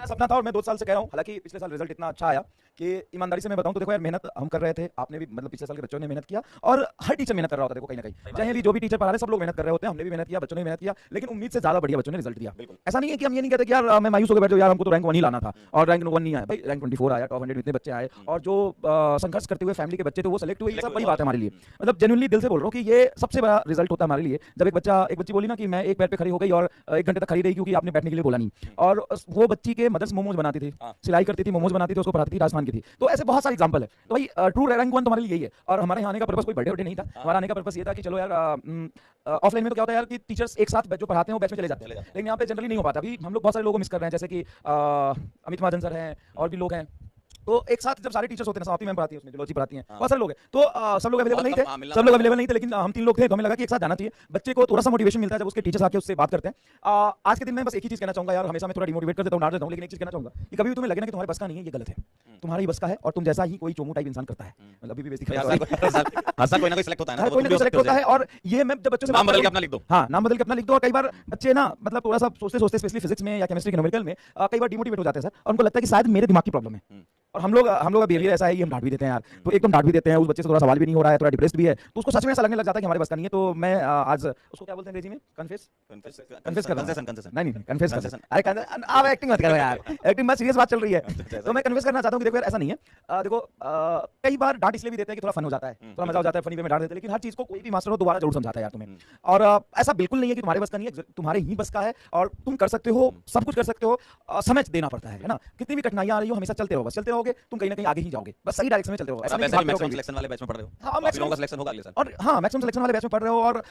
मेरा सपना था और मैं 2 साल से कह रहा हूँ, हालांकि पिछले साल रिजल्ट इतना अच्छा आया कि ईमानदारी से मैं बताऊं तो देखो यार, मेहनत हम कर रहे थे, आपने भी मतलब पिछले साल के बच्चों ने मेहनत किया और हर टीचर मेहनत कर रहा होता है। देखो कहीं ना कहीं चाहे भी जो भी टीचर पढ़ा रहे सब लोग मेहनत कर रहे होते हैं, हमने भी मेहनत किया, बच्चों ने मेहनत किया, लेकिन उम्मीद से ज्यादा बढ़िया बच्चों ने रिजल्ट दिया। ऐसा नहीं है कि हम ये नहीं कहते कि यार मैं मायूस होकर बैठ जाऊं, यार हमको तो रैंक 1 ही लाना था और रैंक 1 नहीं आया भाई, रैंक 24 आया, टॉप 100 में इतने बच्चे आए और जो संघर्ष करते हुए फैमिली के बच्चे थे वो सेलेक्ट हुए, ये सब बड़ी बात है हमारे लिए। मतलब जेन्युइनली दिल से बोल रहा हूँ कि ये सबसे बड़ा रिजल्ट होता है हमारे लिए। जब एक बच्ची बोली ना कि मैं एक पैर पे खड़ी हो गई और 1 घंटे तक खड़ी रही क्योंकि आपने बैठने के लिए बोला नहीं, और वो बच्ची के मदर से मोमोज बनाती थी, सिलाई करती थी, मोमोज बनाती थी, उसको पढ़ाती थी, राजस्थान की थी। तो ऐसे बहुत सारे एग्जांपल है। तो भाई ट्रू रैंक 1 तुम्हारे लिए यही है। और हमारे यहाँ आने का पर्पस कोई बर्थडे नहीं था, हमारा आने का पर्पस ये था कि चलो यार ऑफलाइन में तो क्या होता है यार कि टीचर्स एक साथ जो पढ़ाते हैं वो बैच में चले जाते हैं, लेकिन यहाँ पे जनरली नहीं हो पाता। अभी हम लोग बहुत सारे लोगों को मिस कर रहे हैं, जैसे कि अमित महाजन सर हैं और भी लोग हैं। तो एक साथ जब सारे टीचर्स होते हैं, स्वाति मैम पढ़ाती है, उसमें जोलोजी पढ़ाती हैं, बहुत सारे लोग हैं, तो सब लोग अवेलेबल नहीं थे, लेकिन हम 3 लोग थे, तो हमें लगा कि एक साथ जाना चाहिए। बच्चे को थोड़ा सा मोटिवेशन मिलता है जब उसके टीचर्स आके उससे बात करते हैं। आज के दिन में बस एक ही चीज कहना चाहूंगा यार, हमेशा मैं थोड़ा डिमोटिवेट कर देता हूं, डांट देता हूं, लेकिन एक चीज कहना चाहूंगा कि कभी भी तुम्हें लगे ना कि तुम्हारे बस का नहीं है, ये गलत है। तुम्हारी बस का है और तुम जैसा ही कोई चोमू टाइप इंसान करता है, मतलब अभी भी बेइज्जती हर साल कोई ना कोई सिलेक्ट होता है ना, कोई ना कोई सिलेक्ट होता है। और ये मैं जब बच्चों से नाम बदल के अपना लिख दो, हाँ नाम बदल के अपना लिख दो। और कई बार बच्चे ना मतलब थोड़ा सा सोचते सोचते स्पेशली फिजिक्स में या केमिस्ट्री के न्यूमेरिकल में कई बार डिमोटिवेट हो जाते हैं सर, और उनको लगता है कि शायद मेरे दिमाग की प्रॉब्लम है। और हम लोग का बिहेवियर ऐसा है कि हम डांट भी देते हैं यार, तो एकदम डांट भी देते हैं, उस बच्चे से थोड़ा सवाल भी नहीं हो रहा है, थोड़ा डिप्रेस्ड भी है, तो उसको सच में ऐसा लगने लग जाता है कि हमारे बस का नहीं है। तो मैं आज उसको क्या बोलते हैं अंग्रेजी में, कन्फेस नहीं कन्फेस कर, अरे आप एक्टिंग मत करो यार, एक्टिंग में सीरियस बात चल रही है। तो मैं कन्फेस करना चाहता हूँ कि देखो यार ऐसा नहीं है। देखो कई बार डांट इसलिए भी देते हैं कि थोड़ा फन हो जाता है, थोड़ा मजा हो जाता है, फनी वे में डांट देते हैं, लेकिन हर चीज को कोई भी मास्टर हो दोबारा जरूर समझाता है यार तुम्हें। और ऐसा बिल्कुल नहीं है कि तुम्हारे बस का नहीं है, तुम्हारे ही बस का है और तुम कर सकते हो, सब कुछ कर सकते हो। समय देना पड़ता है ना, कितनी भी कठिनाइयां आ रही हो हमेशा चलते रहो, बस चलते रहोगे तुम कहीं ना कहीं आगे ही जाओगे, बस सही डायरेक्शन में चलते रहो। ऐसा नहीं कि मैक्सिमम सिलेक्शन वाले बैच में पढ़ रहे हो, हां मैक्सिमम सिलेक्शन होगा अगले साल, और हां मैक्सिमम सिलेक्शन वाले बैच में पढ़ रहे हो और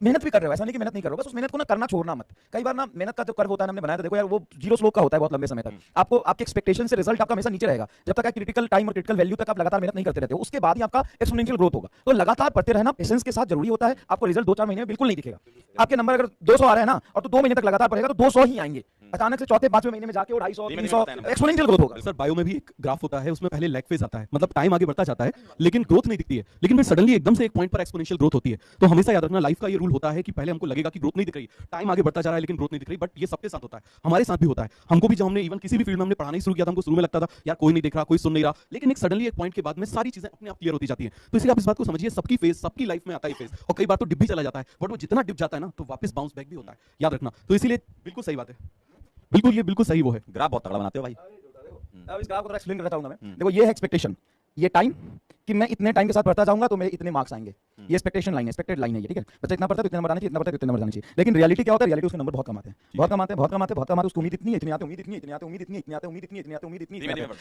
मेहनत भी कर रहे हो। ऐसा नहीं कि मेहनत नहीं कर रहे हो, बस उस मेहनत को ना करना छोड़ना मत। कई बार ना मेहनत का जो कर्व होता है हमने बनाया था, देखो यार वो 0 स्लोप का होता है बहुत लंबे समय तक। आपको आपके एक्सपेक्टेशन से रिजल्ट आपका हमेशा नीचे रहेगा जब तक क्रिटिकल टाइम और क्रिटिकल वैल्यू तक आप लगातार मेहनत नहीं करते रहते हो, उसके बाद ही आपका एक्सपोनेंशियल ग्रोथ होगा। तो लगातार पढ़ते रहना पेशेंस के साथ जरूरी होता है। आपको रिजल्ट 2-4 महीने में बिल्कुल नहीं दिखेगा। आपके नंबर अगर 200 आ रहे हैं ना और तो 2 महीने तक लगातार पढ़ेगा तो 200 ही आएंगे। अचानक से चौथे 5वें महीने में जाके वो 250 300 एक्सपोनेंशियल ग्रोथ होगा। सर बायो में भी एक ग्राफ होता है, उसमें पहले लैग फेज आता है, मतलब टाइम आगे बढ़ता जाता है लेकिन ग्रोथ नहीं दिखती है, लेकिन फिर सडनली एकदम से एक पॉइंट पर एक्सपोनेंशियल ग्रोथ होती है। तो हमेशा याद रखना लाइफ का ये रूल होता है कि पहले हमको लगेगा कि ग्रोथ नहीं दिख रही, टाइम आगे बढ़ता जा रहा है लेकिन ग्रोथ नहीं दिख रही, बट ये सबके साथ होता है, हमारे साथ भी होता है। हमको भी जब हमने इवन किसी भी फील्ड में हमने पढ़ाना ही शुरू किया था, हमको शुरू में लगता था यार कोई नहीं देख रहा, कोई सुन नहीं रहा, लेकिन एक सडनली एक पॉइंट के बाद में सारी चीजें अपने आप क्लियर होती जाती हैं। तो इसलिए आप इस बात को समझिए, सबकी फेज सबकी लाइफ में आता है फेज, और कई बार तो डिप भी चला जाता है, बट वो जितना डिप जाता है ना तो वापस बाउंस बैक भी होता है, याद रखना। तो इसीलिए बिल्कुल सही बात है, बिल्कुल ये बिल्कुल सही वो है। ग्राफ बहुत तगड़ा बनाते हो भाई। अब इस ग्राफ को थोड़ा एक्सप्लेन करना चाहूंगा मैं। देखो ये है एक्सपेक्टेशन, ये टाइम कि मैं इतने टाइम के साथ पढ़ता जाऊंगा तो मेरे इतने मार्क्स आएंगे, ये एक्सपेक्टेशन लाइन है, एक्सपेक्टेड लाइन है ये, ठीक है। बच्चा इतना पढ़ता है तो इतना नंबर आना चाहिए, इतना पढ़ता है तो इतना नंबर जाना चाहिए। लेकिन रियलिटी क्या होता है, रियलिटी उसके नंबर बहुत कम आते हैं, बहुत कम आते हैं, बहुत कम आते हैं, बहुत कम आते हैं। उसको उम्मीद इतनी है, इतनी आते उम्मीद इतनी, इतनी आते उम्मीद इतनी, इतनी आते उम्मीद इतनी, इतनी आते उम्मीद इतनी,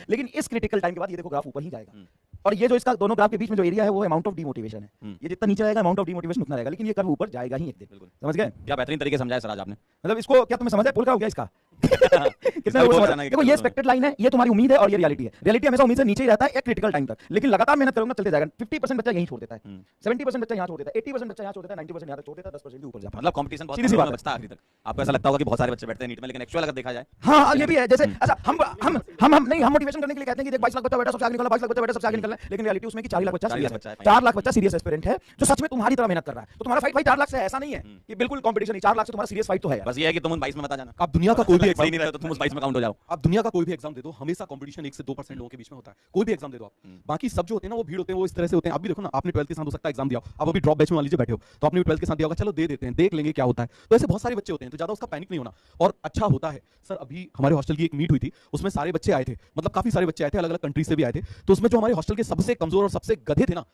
लेकिन इस क्रिटिकल टाइम के बाद ये देखो ग्राफ ऊपर ही जाएगा। और ये जो इसका दोनों ग्राफ के बीच में जो एरिया है वो अमाउंट ऑफ डिमोटिवेशन है। ये जितना नीचे जाएगा अमाउंट ऑफ डिमोटिवेशन उतना रहेगा, लेकिन ये कर्व ऊपर जाएगा ही एक दिन। समझ गए? क्या बेहतरीन तरीके से समझाया सर आज आपने। मतलब इसको क्या तुम्हें समझ है, पुल का हो गया इसका कितना वो समझ। देखो ये एक्सपेक्टेड लाइन है, ये तुम्हारी उम्मीद है, और ये रियलिटी है। रियलिटी हमेशा उम्मीद से नीचे ही रहता है एक क्रिटिकल टाइम तक, लेकिन लगातार मेहनत करोगे चलते जाएगा। 50% बच्चा यहीं छोड़ देता है, 70% बच्चा यहां छोड़ देता है, 80% बच्चा यहां छोड़ देता है, 90% यहां तक छोड़ देता है, 10% भी ऊपर जाता है। मतलब कंपटीशन बहुत सीधी सी बात बचता है आखिर तक। आपको ऐसा लगता होगा कि बहुत सारे बच्चे बैठते हैं नीट में, लेकिन एक्चुअल अगर देखा जाए हां ये भी है। जैसे अच्छा हम नहीं, हम मोटिवेशन करने के लिए कहते हैं कि देख 22 लाख बच्चा बैठा सबसे आगे निकला, 22 लाख बच्चा बैठा सबसे आगे निकला, लेकिन रियलिटी उसमें कि 4 लाख बच्चा सीरियस है, 4 लाख बच्चा सीरियस एस्पिरेंट है जो सच में तुम्हारी तरह मेहनत कर रहा है। तो तुम्हारा फाइट भाई 4 लाख से है, ऐसा नहीं है कि बिल्कुल कंपटीशन नहीं, 4 लाख से तुम्हारा सीरियस फाइट तो है। बस ये है कि तुम उन 22 में मत आ जाना। आप दुनिया का कोई भी एग्जाम नहीं रहे तो तुम उस 22 में काउंट हो जाओ। आप दुनिया का कोई भी एग्जाम दे दो, हमेशा कंपटीशन 1 से 2% लोगों के बीच में होता है। कोई भी एग्जाम दे दो आप, बाकी सब जो होते हैं ना वो भीड़ होते हैं, वो इस तरह से होते हैं। आप भी देखो ना, आपने 12th के साथ हो सकता है एग्जाम दिया, आप अभी ड्रॉप बैच में मान लीजिए बैठे हो, तो आपने 12th के साथ दिया होगा, चलो दे देते हैं, देख लेंगे क्या होता है। तो ऐसे बहुत सारे बच्चे होते हैं, तो ज्यादा उसका पैनिक नहीं होना, और अच्छा होता है। सर अभी हमारे हॉस्टल की एक मीट हुई थी, उसमें सारे बच्चे आए थे, मतलब काफी सारे बच्चे आए थे, अलग अलग कंट्री से भी आए थे। तो उसमें जो हमारे हॉस्टल के सबसे कमजोर और सबसे गधे थे ना,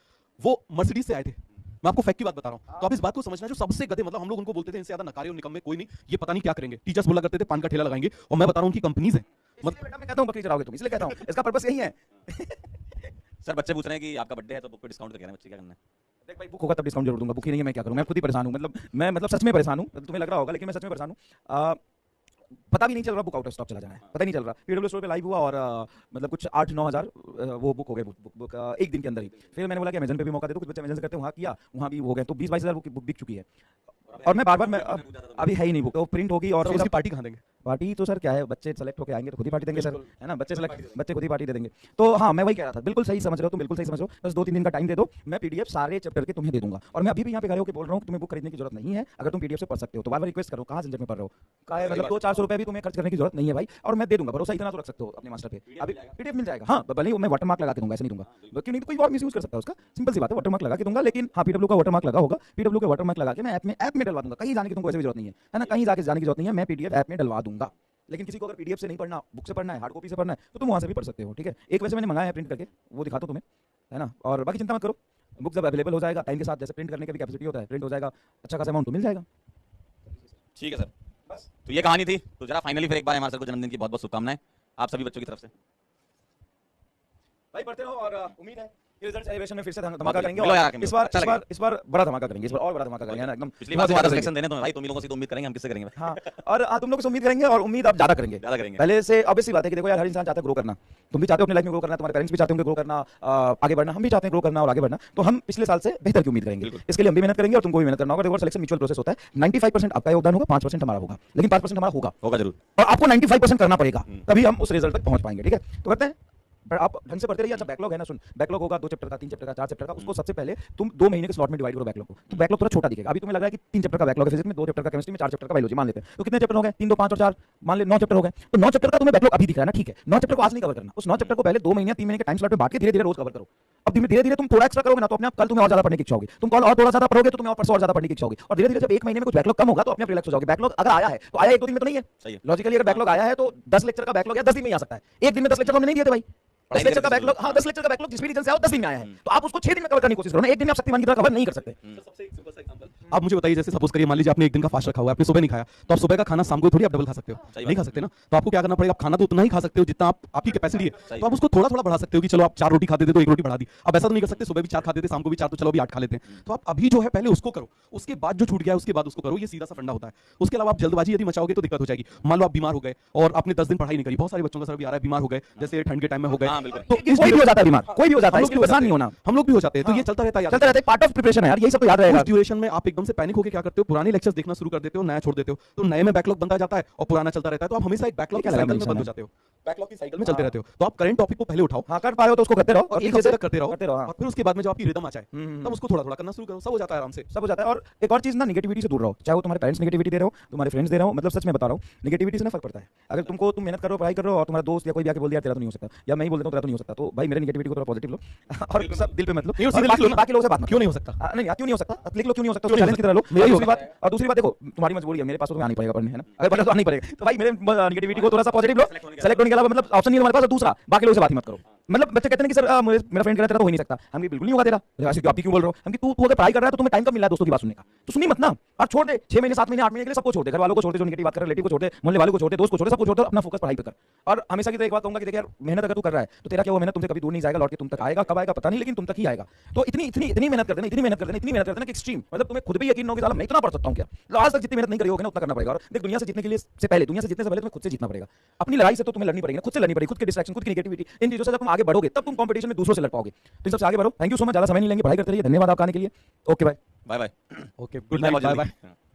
वो मर्सिडीज से आए थे। मैं आपको फैक्ट की बात बता रहा हूं, तो आप इस बात को समझना, जो सबसे गधे, मतलब हम लोग उनको बोलते थे इनसे ज्यादा नकारे और निकम्मे कोई नहीं, ये पता नहीं क्या करेंगे। टीचर्स बोला करते थे पान का ठेला लगाएंगे, और मैं बता रहा हूं कि कंपनीज है। मतलब बेटा मैं कहता हूं बकरी चराओगे तुम, इसलिए कहता हूं इसका पर्पस यही है। सर बच्चे पूछ रहे हैं कि आपका बर्थडे है तो बुक पे डिस्काउंट तो कह रहे हैं, बच्चे क्या करना है। देख भाई बुक होगा तब डिस्काउंट जरूर दूंगा, बुक ही नहीं है मैं क्या करूं, मैं खुद ही परेशान हूं। मतलब सच में परेशान हूं, तुम्हें लग रहा होगा लेकिन मैं सच में परेशान हूं। पता भी नहीं चल रहा बुक आउट ऑफ स्टॉक चला जाना है, पता ही नहीं चल रहा। पीडब्ल्यू स्टोर पे लाइव हुआ और मतलब कुछ 8-9 हज़ार वो बुक हो गए, बुक एक दिन के अंदर ही। फिर मैंने बोला कि अमेजन पे भी मौका दे दो, कुछ बच्चे अमेजन से करते हैं, वहाँ किया, वहाँ भी हो गए, तो 20-22 हज़ार बुक बिक चुकी है। और मैं बार-बार मैं अभी है ही नहीं बुक, तो प्रिंट होगी और उसकी पार्टी कहाँ देंगे? पार्टी तो सर क्या है, बच्चे सेलेक्ट होकर आएंगे तो खुद ही पार्टी देंगे सर, है ना, बच्चे खुद ही पार्टी दे देंगे। तो हाँ, मैं वही कह रहा था, बिल्कुल सही समझ रहे हो तुम, बिल्कुल सही समझ रहे हो। बस 2-3 दिन का टाइम दे दो, मैं पीडीएफ सारे चैप्टर के तुम्हें दे दूंगा। और मैं अभी भी यहाँ पे खड़े होकर बोल रहा हूँ कि तुम्हें बुक खरीदने की जरूरत नहीं है, अगर तुम पीडीएफ से पढ़ सकते हो तो बार बार रिक्वेस्ट करो, कहाँ झंझट में पढ़ रहे हो, का है मतलब 200-400 रुपए भी तुम्हें खर्च करने की जरूरत नहीं है भाई, और मैं दे दूंगा, भरोसा इतना तो रख सकते हो अपने मास्टर पे। अभी पीडीएफ मिल जाएगा, हाँ, भले ही मैं वाटरमार्क लगा के दूंगा, ऐसे नहीं दूंगा, क्यों नहीं, तो कोई और मिसयूज कर सकता है उसका, सिंपल सी बात है, वाटरमार्क लगा के दूंगा। लेकिन हाँ, पीडब्ल्यू का वाटरमार्क लगा होगा, पीडब्ल्यू का वाटरमार्क लगा के मैं ऐप में डलवा दूंगा, कहीं जाने की तुमको ऐसे भी जरूरत नहीं है ना, कहीं जाके जाने की जरूरत नहीं है, मैं पीडीएफ ऐप में डलवा दूंगा। लेकिन किसी को अगर पीडीएफ से नहीं पढ़ना, बुक से पढ़ना है, हार्ड कॉपी से पढ़ना है, तो तुम वहां से भी पढ़ सकते हो, ठीक है। एक वैसे मैंने मंगाया है प्रिंट करके, वो दिखाता हूं तुम्हें, है ना। और बाकी चिंता मत करो, बुक जब अवेलेबल हो जाएगा टाइम के साथ, जैसे प्रिंट करने का भी कैपेसिटी होता है, प्रिंट हो जाएगा, अच्छा खासा अमाउंट तो मिल जाएगा। ठीक है सर, बस तो ये कहानी थी। तो जरा फाइनली फिर एक बार हमारे सर को जन्मदिन की बहुत बहुत शुभकामनाएं आप सभी बच्चों की तरफ से। भाई पढ़ते रहो, और उम्मीद है कि रिजल्ट सेलिब्रेशन में फिर से धमाका करेंगे, मिलो यार और आके इस बार अच्छा लगेगा। इस बार बड़ा धमाका करेंगे, इस बार और बड़ा धमाका करेंगे, है ना, एकदम पिछली बार से ज्यादा सिलेक्शन देने तो भाई तुम ही लोगों से तो उम्मीद करेंगे, हम किससे करेंगे? हाँ, और तुम लोग से उम्मीद करेंगे, और उम्मीद आप ज्यादा करेंगे, ज्यादा करेंगे। पहले से। ऑब्वियस सी बात है कि देखो यार, हर इंसान चाहता है ग्रो करना, तुम भी चाहते हो अपनी लाइफ में ग्रो करना, तुम्हारे पेरेंट्स भी चाहते होंगे ग्रो करना, आगे बढ़ना, हम भी चाहते हैं ग्रो करना और आगे बढ़ना। तो हम पिछले साल से बेहतर की उम्मीद करेंगे, इसके लिए हम भी मेहनत करेंगे और तुमको भी मेहनत करना होगा। देखो सिलेक्शन म्यूचुअल प्रोसेस होता है, 95% आपका योगदान होगा, 5% हमारा होगा, लेकिन 5% हमारा होगा जरूर, और आपको 95% करना पड़ेगा, तभी हम उस रिजल्ट तक पहुंच पाएंगे, ठीक है। तो करते हैं, पर आप ढंग से पढ़ते रहिए। अच्छा बैकलॉग है ना, सुन, बैकलॉग होगा 2 चैप्टर का, 3 चैप्टर का, 4 चैप्टर का, उसको सबसे पहले तुम 2 महीने के स्लॉट में डिवाइड करो बैकलॉग को, तो बैकलॉग थोड़ा छोटा दिखेगा। अभी तुम्हें लग रहा है कि 3 चैप्टर का बैकलॉग है फिजिक्स में, 2 चैप्टर का केमिस्ट्री में, 4 चैप्टर का बायोलॉजी, मान लेते हैं। तो कितने चैप्टर हो गए? 3, 2, 5 और 4, मान ले 9 चैप्टर हो गए। तो 9 चैप्टर का तुम्हें बैकलॉग अभी दिख रहा है ना, ठीक है। 9 चैप्टर को आज नहीं कवर करना, उस 9 चैप्टर को पहले 2 महीने 3 महीने के टाइम स्लॉट में बांट के धीरे धीरे रोज कवर करो। अब धीरे धीरे तुम थोड़ा एक्स्ट्रा करोगे ना, तो अपने आप कल तुम्हें और ज्यादा पढ़ने की इच्छा होगी, तुम कल और थोड़ा ज्यादा पढ़ोगे तो तुम्हें और परसों और ज्यादा पढ़ने की इच्छा होगी, और धीरे धीरे जब 1 महीने में कुछ बैकलॉग कम होगा तो अपने आप रिलैक्स हो जाओगे। बैकलॉग अगर आया है तो आया 1-2 दिन में तो नहीं है, लॉजिकली अगर बैकलॉग आया है तो 10 लेक्चर का बैकलॉग या 10 दिन में ही आ सकता है। एक दिन में 10 लेक्चर हमने नहीं दिए थे भाई, 10 लेक्चर का बैकलॉग, हाँ 10 लेक्चर का बैकलॉग जिस भी रीजन से आओ 10 दिन में आया है, तो आप उसको 6 दिन में कवर करने की कोशिश करो ना, एक दिन में आप शक्तिमान की तरह कवर नहीं कर सकते। सबसे एक सिंपल सा एग्जांपल आप मुझे बताइए, जैसे सपोज करिए मान लीजिए आपने एक दिन का फास्ट रखा हुआ है, आपने सुबह नहीं खाया, तो आप सुबह का खाना शाम को थोड़ी आप डबल खा सकते हो, नहीं खा सकते ना। तो आपको क्या करना पड़ेगा, आप खाना तो उतना ही खा सकते हो जितना आपकी कैपेसिटी है, तो आप उसको थोड़ा थोड़ा बढ़ा सकते हो कि चलो आप 4 रोटी खाते थे तो 1 रोटी बढ़ा दी। अब ऐसा तो नहीं कर सकते सुबह भी 4 खाते थे शाम को भी 4, तो चलो अभी 8 खा लेते हैं। तो आप अभी जो है पहले उसको करो, उसके बाद जो छूट गया उसके बाद उसको करो, ये सीधा सा फंडा होता है। उसके अलावा आप जल्दबाजी यदि मचाओगे तो दिक्कत हो जाएगी। मान लो आप बीमार हो गए और आपने 10 दिन पढ़ाई नहीं करी, बहुत सारे बच्चों का सर भी आ रहा है बीमार हो गए, जैसे ठंड के टाइम में हो गए, तो कोई भी हो जाता है बीमार, कोई भी हो जाता है, इसलिए परेशान नहीं होना, हम लोग भी हो जाते हैं। तो ये चलता रहता है, चलता रहता है, पार्ट ऑफ प्रिपरेशन है यार, यही सब तो याद रहेगा। उस ड्यूरेशन में आप एकदम से पैनिक होकर क्या करते हो, पुराने लेक्चर्स देखना शुरू कर देते हो, नया छोड़ देते हो, तो नए में बैकलॉग बनता जाता है और पुराना चलता रहता है, तो आप हमेशा एक बैकलॉग की साइकिल में बंद हो जाते हो, बैकलॉग की साइकिल में चलते रहते हो। तो आप करंट टॉपिक को पहले उठाओ, हाँ कर पा रहे हो तो उसको करते रहो, और एक हफ्ते तक करते रहो, हाँ। और फिर उसके बाद में जब आपकी रिदम आ जाए तब उसको थोड़ा थोड़ा करना शुरू करो, सब हो जाता है आराम से, सब हो जाता है। और एक और चीज ना, नेगेटिविटी से दूर रहो, चाहे वो तुम्हारे पेरेंट्स नेगेटिविटी दे रहे हो, तुम्हारे फ्रेंड्स दे रहे हो, मतलब सच में बता रहा हूँ, नेगेटिविटी से ना फर्क पड़ता है। अगर तुम मेहनत करो, पढ़ाई करो, और तुम्हारा दोस्त या कोई भी आके बोल दिया तेरा तो नहीं हो सकता, या मैं ही बोल देता हूँ तेरा तो नहीं हो सकता, तो भाई मेरे नेगेटिविटी को थोड़ा पॉजिटिव लो और सब दिल पे मत लो, बाकी लोगों से बात क्यों नहीं हो सकता, नहीं क्यों नहीं हो सकता, लिख लो क्यों नहीं हो सकता, चैलेंज की तरह लो। दूसरी बात, और दूसरी बात देखो, तुम्हारी मजबूरी है, मेरे पास तो आनी पड़ेगा पढ़ने, है ना, अगर पढ़ना तो आनी पड़ेगा, तो भाई मेरे नेगेटिविटी को थोड़ा सा पॉजिटिव लो। सेलेक्ट होने के अलावा मतलब ऑप्शन नहीं है तुम्हारे पास, दूसरा बाकी लोगों से बात ही मत करो। मतलब बच्चे कहते हैं कि सर मेरा फ्रेंड कह रहा है तेरा तो हो ही नहीं सकता, हम बिल्कुल नहीं होगा तेरा, आप क्यों बोल रहे हो, हम तू अगर पढ़ाई कर रहा है तो तुम्हें टाइम कब मिल रहा है दोस्तों की बात सुनने का, तो सुनी मत ना, और छोड़ दे 6 महीने 7 महीने 8 महीने के लिए सबको छोड़ दे, घर वालों को छोड़ दे जो नेगेटिव बात कर रहे, रिलेटिव को छोड़ दे, मोहल्ले वालों को छोड़ दे, दोस्त को छोड़ दे, सबको छोड़ दे, अपना फोकस पढ़ाई पे कर। और हमेशा की तो एक बात कहूंगा कि देख यार, मेहनत अगर तू कर रहा है तो तेरा क्या वो मेहनत तुमसे कभी दूर नहीं जाएगा, लौट के तुम तक आएगा, कब आएगा पता नहीं, लेकिन तुम तक ही आएगा। तो इतनी मेहनत कर देना, इतनी मेहनत कर देना, इतनी मेहनत कर देना कि एक्सट्रीम, मतलब तुम्हें खुद भी यकीन होगा मैं इतना पढ़ सकता हूं क्या। आज तक जितनी मेहनत नहीं करी होगी ना उतना करना पड़ेगा। और देख, दुनिया से जीतने के लिए से पहले, दुनिया से जीतने से पहले तुम्हें खुद से जीतना पड़ेगा। अपनी लड़ाई से तो तुम्हें लड़नी पड़ेगी, खुद से लड़नी पड़ेगी, खुद की डिस्ट्रैक्शन, खुद की नेगेटिविटी, इन चीजों से जब तुम आगे बढ़ोगे तब तुम कंपटीशन में दूसरों से लड़ पाओगे। तो इन सबसे आगे बढ़ो। थैंक यू सो मच, ज्यादा समय नहीं लेंगे, पढ़ाई करते रहिए, धन्यवाद आपका आने के लिए। Okay bye bye bye, okay good night, bye bye.